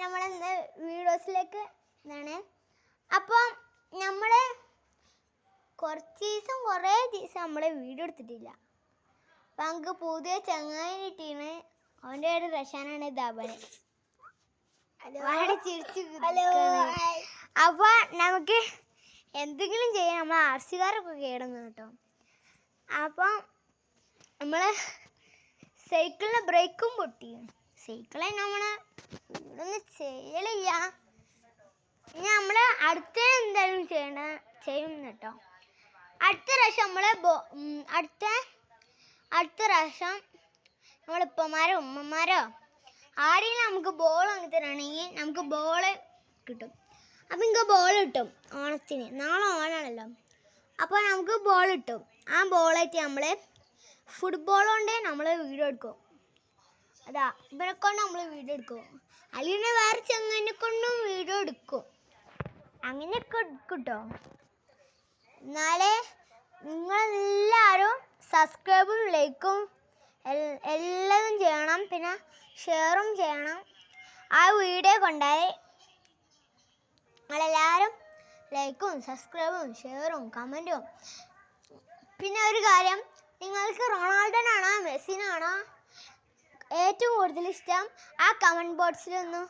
നമ്മളെ വീഡിയോസിലേക്ക് എന്താണ് അപ്പം നമ്മൾ കുറേ ദിവസം നമ്മൾ വീഡിയോ എടുത്തിട്ടില്ല. അപ്പം നമുക്ക് പുതിയ ചങ്ങായി കിട്ടീന്. അവൻ്റെ ഒരു റഷാനാണ് ധവന്. അപ്പൊ നമുക്ക് എന്തെങ്കിലും ചെയ്യാൻ നമ്മൾ ആർസിക്കാരൊക്കെ കേടുന്നു കേട്ടോ. അപ്പം നമ്മൾ സൈക്കിളിൻ്റെ ബ്രേക്കും പൊട്ടി. സൈക്കിളെ നമ്മൾ ഇവിടൊന്നും ചെയ്യലില്ല. ഇനി നമ്മൾ അടുത്ത എന്തായാലും ചെയ്യും കേട്ടോ. അടുത്ത പ്രാവശ്യം നമ്മളിപ്പമാരോ ഉമ്മമാരോ ആരെങ്കിലും നമുക്ക് ബോൾ വാങ്ങി തരാണെങ്കിൽ നമുക്ക് ബോള് കിട്ടും. അപ്പം എനിക്ക് ബോൾ കിട്ടും ഓണത്തിന്. നാളെ ഓണാണല്ലോ. അപ്പോൾ നമുക്ക് ബോൾ കിട്ടും. ആ ബോളായിട്ട് നമ്മൾ ഫുട്ബോൾ കൊണ്ട് നമ്മൾ വീഡിയോ എടുക്കും. അതാ ഇവരെ കൊണ്ട് നമ്മൾ വീഡിയോ എടുക്കും. അല്ലെങ്കിൽ വേറെ ചെങ്ങനെ കൊണ്ടും വീഡിയോ എടുക്കും. അങ്ങനെയൊക്കെ എടുക്കും കേട്ടോ. എന്നാലേ നിങ്ങളെല്ലാവരും സബ്സ്ക്രൈബും ലൈക്കും എല്ലാതും ചെയ്യണം. പിന്നെ ഷെയറും ചെയ്യണം. ആ വീഡിയോ കൊണ്ടായി നിങ്ങളെല്ലാവരും ലൈക്കും സബ്സ്ക്രൈബും ഷെയറും കമൻറ്റും. പിന്നെ ഒരു കാര്യം, നിങ്ങൾക്ക് റൊണാൾഡോനാണോ മെസ്സിനാണോ ഏറ്റവും കൂടുതൽ ഇഷ്ടം? ആ കമൻറ്റ് ബോക്സിലൊന്ന്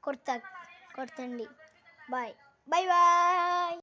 കൊടുത്തണ്ടി. Bye by.